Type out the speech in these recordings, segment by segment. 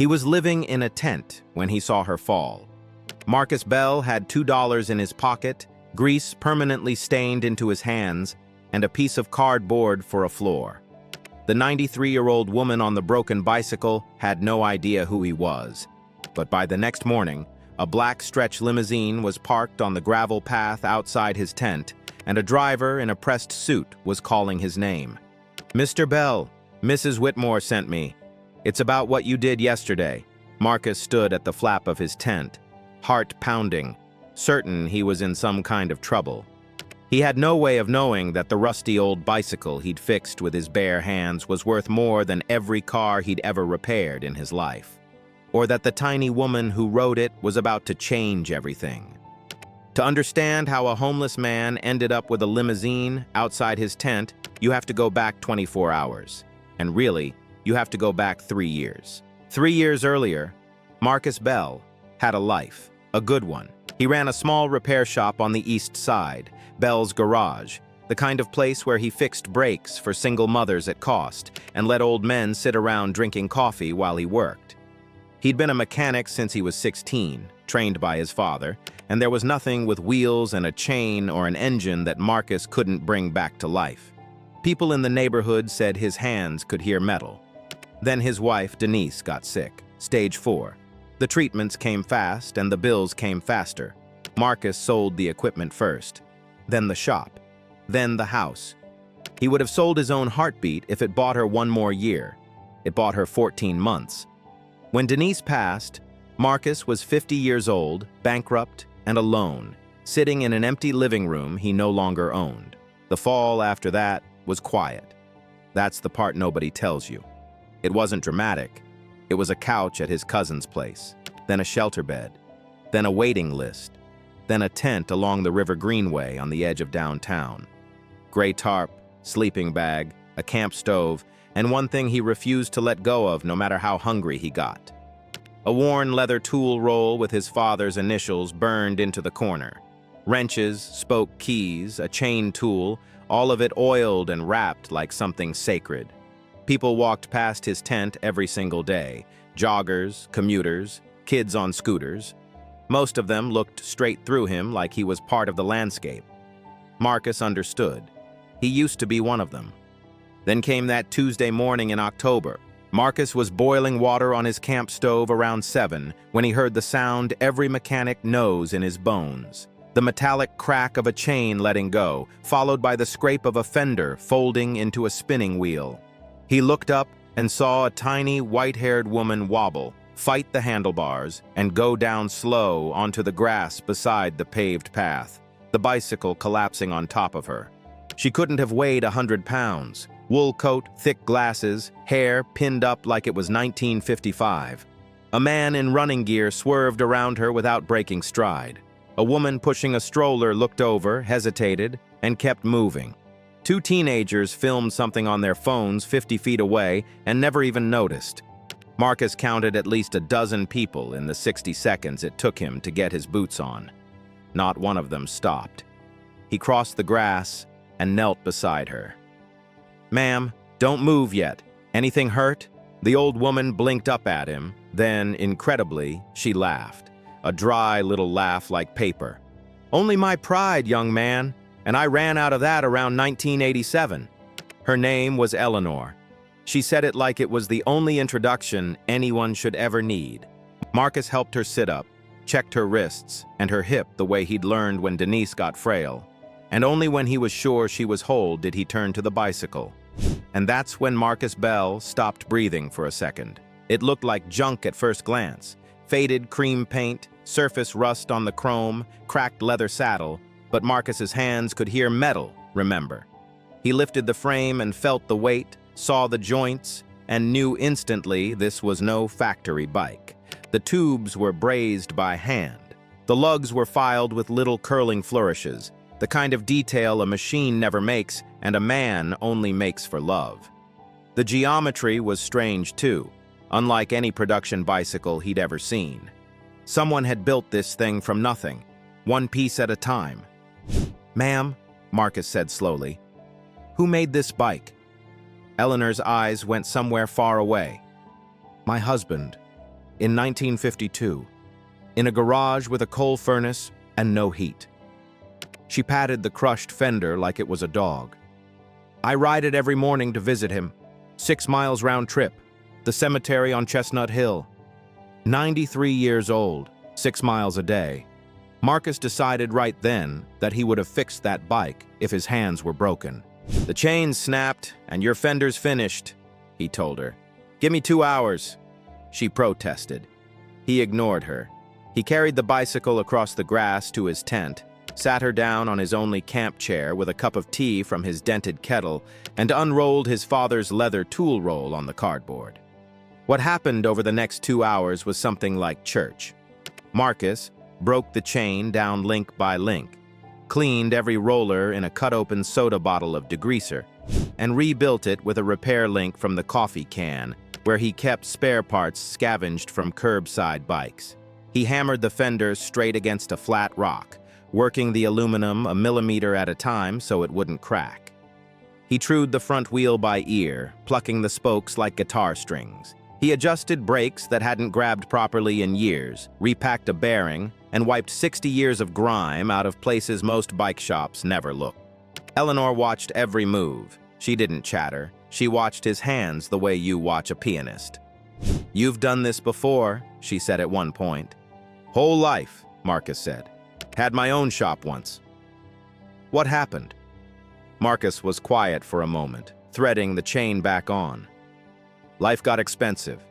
He was living in a tent when he saw her fall. Marcus Bell had $2 in his pocket, grease permanently stained into his hands, and a piece of cardboard for a floor. The 93-year-old woman on the broken bicycle had no idea who he was. But by the next morning, a black stretch limousine was parked on the gravel path outside his tent, and a driver in a pressed suit was calling his name. "Mr. Bell, Mrs. Whitmore sent me. It's about what you did yesterday." Marcus stood at the flap of his tent, heart pounding, certain he was in some kind of trouble. He had no way of knowing that the rusty old bicycle he'd fixed with his bare hands was worth more than every car he'd ever repaired in his life, or that the tiny woman who rode it was about to change everything. To understand how a homeless man ended up with a limousine outside his tent, you have to go back 24 hours. And really, you have to go back 3 years. 3 years earlier, Marcus Bell had a life, a good one. He ran a small repair shop on the east side, Bell's Garage, the kind of place where he fixed brakes for single mothers at cost and let old men sit around drinking coffee while he worked. He'd been a mechanic since he was 16, trained by his father, and there was nothing with wheels and a chain or an engine that Marcus couldn't bring back to life. People in the neighborhood said his hands could hear metal. Then his wife, Denise, got sick, stage 4. The treatments came fast and the bills came faster. Marcus sold the equipment first, then the shop, then the house. He would have sold his own heartbeat if it bought her 1 more year. It bought her 14 months. When Denise passed, Marcus was 50 years old, bankrupt, and alone, sitting in an empty living room he no longer owned. The fall after that was quiet. That's the part nobody tells you. It wasn't dramatic. It was a couch at his cousin's place, then a shelter bed, then a waiting list, then a tent along the River Greenway on the edge of downtown. Gray tarp, sleeping bag, a camp stove, and one thing he refused to let go of no matter how hungry he got. A worn leather tool roll with his father's initials burned into the corner. Wrenches, spoke keys, a chain tool, all of it oiled and wrapped like something sacred. People walked past his tent every single day. Joggers, commuters, kids on scooters. Most of them looked straight through him like he was part of the landscape. Marcus understood. He used to be one of them. Then came that Tuesday morning in October. Marcus was boiling water on his camp stove around 7 when he heard the sound every mechanic knows in his bones. The metallic crack of a chain letting go, followed by the scrape of a fender folding into a spinning wheel. He looked up and saw a tiny, white-haired woman wobble, fight the handlebars, and go down slow onto the grass beside the paved path, the bicycle collapsing on top of her. She couldn't have weighed 100 pounds. Wool coat, thick glasses, hair pinned up like it was 1955. A man in running gear swerved around her without breaking stride. A woman pushing a stroller looked over, hesitated, and kept moving. 2 teenagers filmed something on their phones 50 feet away and never even noticed. Marcus counted at least a dozen people in the 60 seconds it took him to get his boots on. Not one of them stopped. He crossed the grass and knelt beside her. "Ma'am, don't move yet. Anything hurt?" The old woman blinked up at him, then, incredibly, she laughed. A dry little laugh like paper. "Only my pride, young man, and I ran out of that around 1987. Her name was Eleanor. She said it like it was the only introduction anyone should ever need. Marcus helped her sit up, checked her wrists and her hip the way he'd learned when Denise got frail. And only when he was sure she was whole did he turn to the bicycle. And that's when Marcus Bell stopped breathing for a second. It looked like junk at first glance. Faded cream paint, surface rust on the chrome, cracked leather saddle, but Marcus's hands could hear metal, remember. He lifted the frame and felt the weight, saw the joints, and knew instantly this was no factory bike. The tubes were brazed by hand. The lugs were filed with little curling flourishes, the kind of detail a machine never makes and a man only makes for love. The geometry was strange too, unlike any production bicycle he'd ever seen. Someone had built this thing from nothing, one piece at a time. "Ma'am," Marcus said slowly, "who made this bike?" Eleanor's eyes went somewhere far away. "My husband. in 1952, in a garage with a coal furnace and no heat. She patted the crushed fender like it was a dog. I ride it every morning to visit him. 6 miles round trip. The cemetery on Chestnut Hill. 93 years old, 6 miles a day. Marcus decided right then that he would have fixed that bike if his hands were broken. "The chain snapped and your fender's finished," he told her. "Give me 2 hours." She protested. He ignored her. He carried the bicycle across the grass to his tent, sat her down on his only camp chair with a cup of tea from his dented kettle, and unrolled his father's leather tool roll on the cardboard. What happened over the next 2 hours was something like church. Marcus broke the chain down link by link, cleaned every roller in a cut-open soda bottle of degreaser, and rebuilt it with a repair link from the coffee can, where he kept spare parts scavenged from curbside bikes. He hammered the fender straight against a flat rock, working the aluminum a millimeter at a time so it wouldn't crack. He trued the front wheel by ear, plucking the spokes like guitar strings. He adjusted brakes that hadn't grabbed properly in years, repacked a bearing, and wiped 60 years of grime out of places most bike shops never look. Eleanor watched every move. She didn't chatter. She watched his hands the way you watch a pianist. "You've done this before," she said at one point. "Whole life," Marcus said. "Had my own shop once." "What happened?" Marcus was quiet for a moment, threading the chain back on. "Life got expensive,"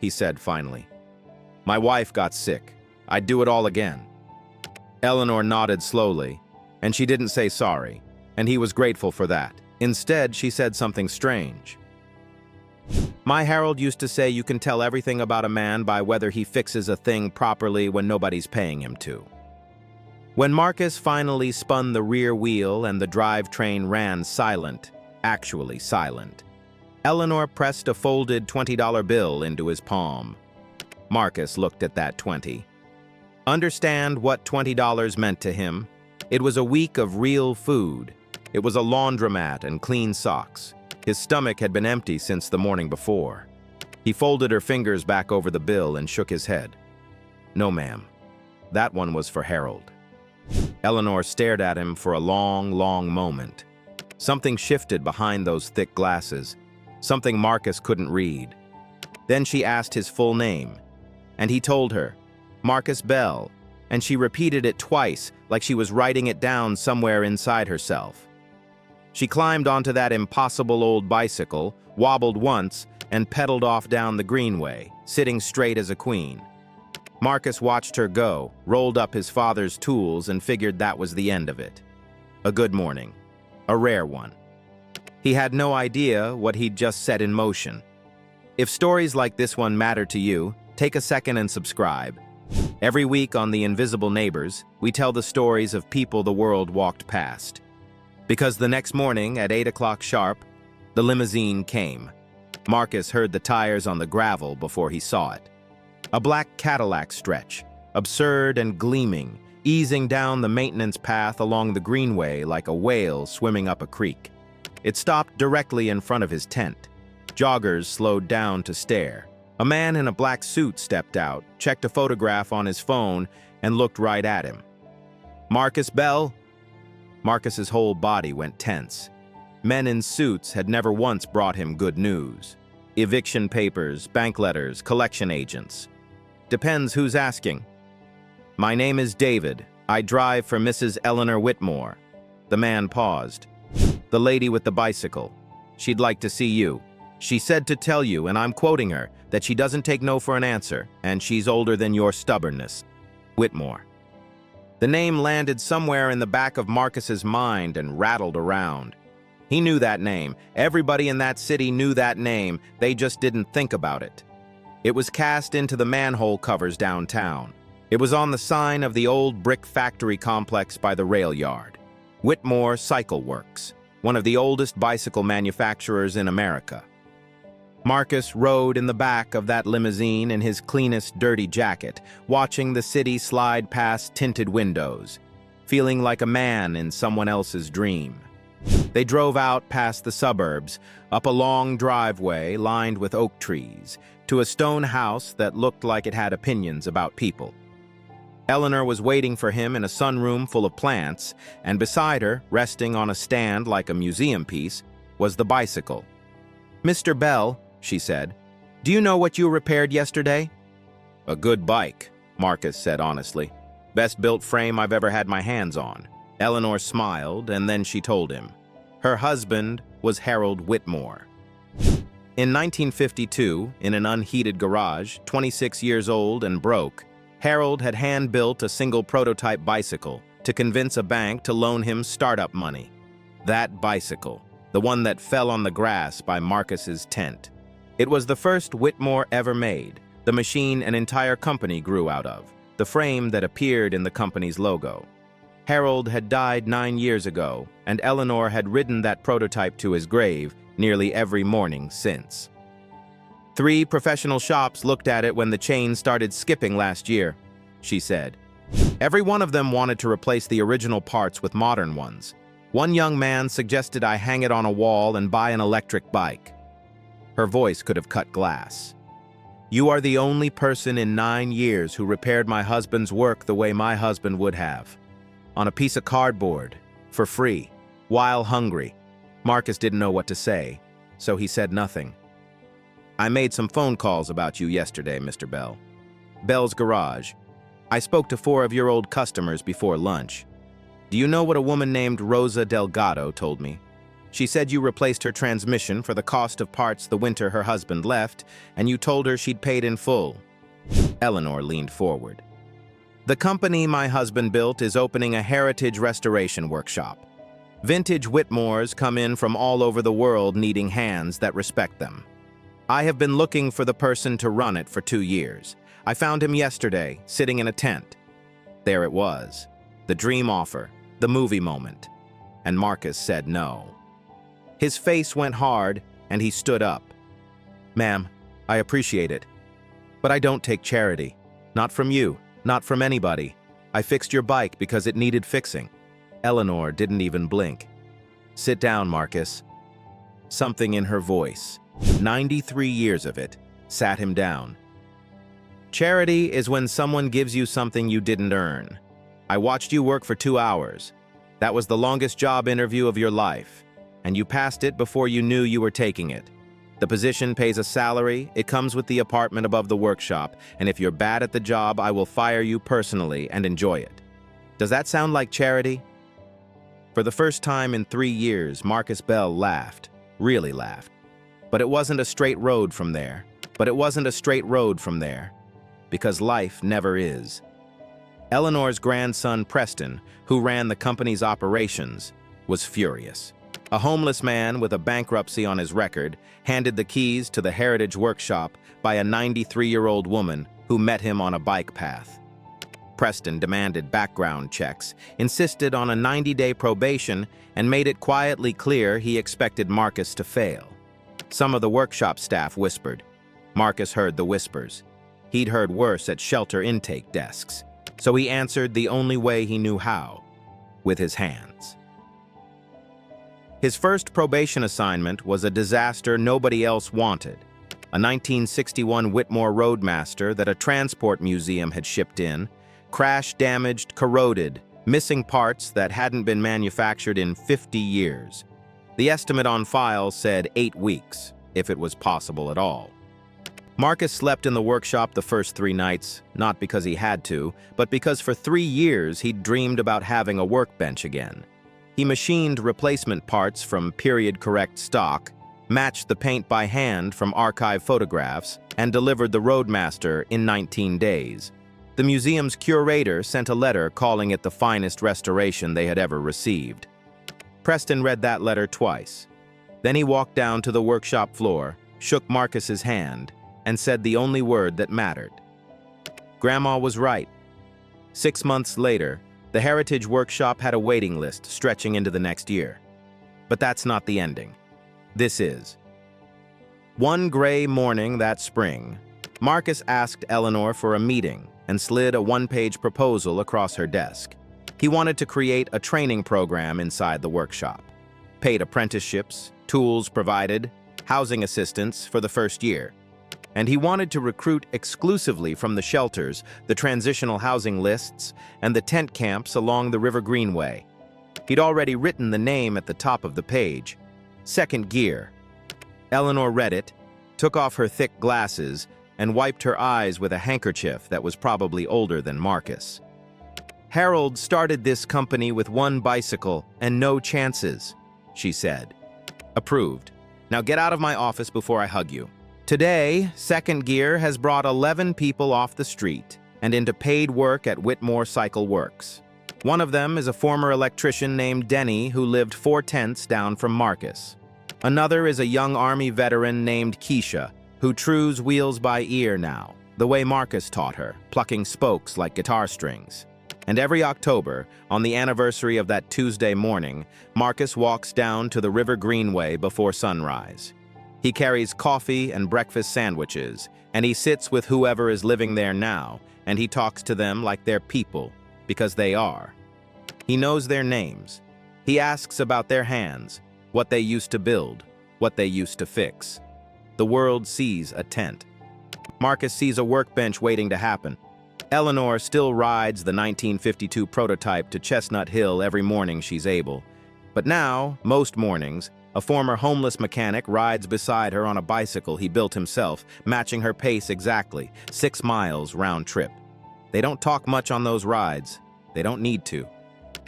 he said finally. "My wife got sick. I'd do it all again." Eleanor nodded slowly, and she didn't say sorry, and he was grateful for that. Instead, she said something strange. "My Harold used to say you can tell everything about a man by whether he fixes a thing properly when nobody's paying him to." When Marcus finally spun the rear wheel and the drivetrain ran silent, actually silent, Eleanor pressed a folded $20 bill into his palm. Marcus looked at that 20. Understand what $20 meant to him? It was a week of real food. It was a laundromat and clean socks. His stomach had been empty since the morning before. He folded her fingers back over the bill and shook his head. "No, ma'am. That one was for Harold." Eleanor stared at him for a long, long moment. Something shifted behind those thick glasses, something Marcus couldn't read. Then she asked his full name, and he told her, Marcus Bell, and she repeated it twice like she was writing it down somewhere inside herself. She climbed onto that impossible old bicycle, wobbled once, and pedaled off down the greenway, sitting straight as a queen. Marcus watched her go, rolled up his father's tools, and figured that was the end of it. A good morning. A rare one. He had no idea what he'd just set in motion. If stories like this one matter to you, take a second and subscribe. Every week on The Invisible Neighbors, we tell the stories of people the world walked past. Because the next morning at 8 o'clock sharp, the limousine came. Marcus heard the tires on the gravel before he saw it. A black Cadillac stretch, absurd and gleaming, easing down the maintenance path along the greenway like a whale swimming up a creek. It stopped directly in front of his tent. Joggers slowed down to stare. A man in a black suit stepped out, checked a photograph on his phone, and looked right at him. "Marcus Bell?" Marcus's whole body went tense. Men in suits had never once brought him good news. Eviction papers, bank letters, collection agents. Depends who's asking. "My name is David. I drive for Mrs. Eleanor Whitmore." The man paused. "The lady with the bicycle. She'd like to see you. She said to tell you, and I'm quoting her, that she doesn't take no for an answer, and she's older than your stubbornness. Whitmore." The name landed somewhere in the back of Marcus's mind and rattled around. He knew that name. Everybody in that city knew that name. They just didn't think about it. It was cast into the manhole covers downtown. It was on the sign of the old brick factory complex by the rail yard. Whitmore Cycle Works, one of the oldest bicycle manufacturers in America. Marcus rode in the back of that limousine in his cleanest dirty jacket, watching the city slide past tinted windows, feeling like a man in someone else's dream. They drove out past the suburbs, up a long driveway lined with oak trees, to a stone house that looked like it had opinions about people. Eleanor was waiting for him in a sunroom full of plants, and beside her, resting on a stand like a museum piece, was the bicycle. "Mr. Bell," she said, "do you know what you repaired yesterday?" "A good bike," Marcus said honestly. "Best built frame I've ever had my hands on." Eleanor smiled, and then she told him. Her husband was Harold Whitmore. In 1952, in an unheated garage, 26 years old and broke, Harold had hand-built a single prototype bicycle to convince a bank to loan him startup money. That bicycle, the one that fell on the grass by Marcus's tent. It was the first Whitmore ever made, the machine an entire company grew out of, the frame that appeared in the company's logo. Harold had died 9 years ago, and Eleanor had ridden that prototype to his grave nearly every morning since. 3 professional shops looked at it when the chain started skipping last year, she said. Every one of them wanted to replace the original parts with modern ones. One young man suggested I hang it on a wall and buy an electric bike. Her voice could have cut glass. You are the only person in 9 years who repaired my husband's work the way my husband would have. On a piece of cardboard, for free, while hungry. Marcus didn't know what to say, so he said nothing. I made some phone calls about you yesterday, Mr. Bell. Bell's Garage. I spoke to 4 of your old customers before lunch. Do you know what a woman named Rosa Delgado told me? She said you replaced her transmission for the cost of parts the winter her husband left, and you told her she'd paid in full. Eleanor leaned forward. The company my husband built is opening a heritage restoration workshop. Vintage Whitmores come in from all over the world needing hands that respect them. I have been looking for the person to run it for 2 years. I found him yesterday, sitting in a tent. There it was, the dream offer, the movie moment. And Marcus said no. His face went hard, and he stood up. Ma'am, I appreciate it, but I don't take charity. Not from you, not from anybody. I fixed your bike because it needed fixing. Eleanor didn't even blink. Sit down, Marcus. Something in her voice, 93 years of it, sat him down. Charity is when someone gives you something you didn't earn. I watched you work for 2 hours. That was the longest job interview of your life, and you passed it before you knew you were taking it. The position pays a salary, it comes with the apartment above the workshop, and if you're bad at the job, I will fire you personally and enjoy it. Does that sound like charity? For the first time in 3 years, Marcus Bell laughed, really laughed. But it wasn't a straight road from there. Because life never is. Eleanor's grandson, Preston, who ran the company's operations, was furious. A homeless man with a bankruptcy on his record handed the keys to the heritage workshop by a 93-year-old woman who met him on a bike path. Preston demanded background checks, insisted on a 90-day probation, and made it quietly clear he expected Marcus to fail. Some of the workshop staff whispered. Marcus heard the whispers. He'd heard worse at shelter intake desks, so he answered the only way he knew how, with his hands. His first probation assignment was a disaster nobody else wanted. A 1961 Whitmore Roadmaster that a transport museum had shipped in, crash-damaged, corroded, missing parts that hadn't been manufactured in 50 years. The estimate on file said 8 weeks, if it was possible at all. Marcus slept in the workshop the first 3 nights, not because he had to, but because for 3 years he'd dreamed about having a workbench again. He machined replacement parts from period-correct stock, matched the paint by hand from archive photographs, and delivered the Roadmaster in 19 days. The museum's curator sent a letter calling it the finest restoration they had ever received. Preston read that letter twice. Then he walked down to the workshop floor, shook Marcus's hand, and said the only word that mattered. Grandma was right. 6 months later, the Heritage Workshop had a waiting list stretching into the next year. But that's not the ending. This is. One gray morning that spring, Marcus asked Eleanor for a meeting and slid a 1-page proposal across her desk. He wanted to create a training program inside the workshop. Paid apprenticeships, tools provided, housing assistance for the first year. and he wanted to recruit exclusively from the shelters, the transitional housing lists, and the tent camps along the River Greenway. He'd already written the name at the top of the page. Second gear. Eleanor read it, took off her thick glasses, and wiped her eyes with a handkerchief that was probably older than Marcus. Harold started this company with one bicycle and no chances, she said. Approved. Now get out of my office before I hug you. Today, Second Gear has brought 11 people off the street and into paid work at Whitmore Cycle Works. One of them is a former electrician named Denny who lived 4 tenths down from Marcus. Another is a young Army veteran named Keisha, who trues wheels by ear now, the way Marcus taught her, plucking spokes like guitar strings. And every October, on the anniversary of that Tuesday morning, Marcus walks down to the River Greenway before sunrise. He carries coffee and breakfast sandwiches, and he sits with whoever is living there now, and he talks to them like they're people, because they are. He knows their names. He asks about their hands, what they used to build, what they used to fix. The world sees a tent. Marcus sees a workbench waiting to happen. Eleanor still rides the 1952 prototype to Chestnut Hill every morning she's able. But now, most mornings, a former homeless mechanic rides beside her on a bicycle he built himself, matching her pace exactly, 6 miles round trip. They don't talk much on those rides. They don't need to.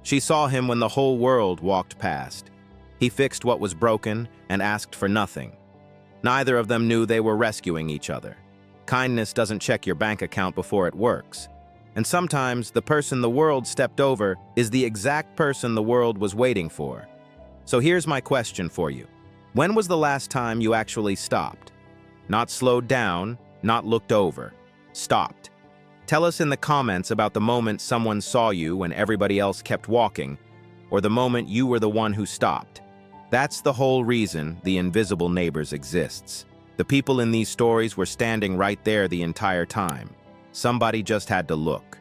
She saw him when the whole world walked past. He fixed what was broken and asked for nothing. Neither of them knew they were rescuing each other. Kindness doesn't check your bank account before it works. And sometimes the person the world stepped over is the exact person the world was waiting for. So here's my question for you. When was the last time you actually stopped? Not slowed down, not looked over. Stopped. Tell us in the comments about the moment someone saw you when everybody else kept walking, or the moment you were the one who stopped. That's the whole reason the Invisible Neighbors exists. The people in these stories were standing right there the entire time. Somebody just had to look.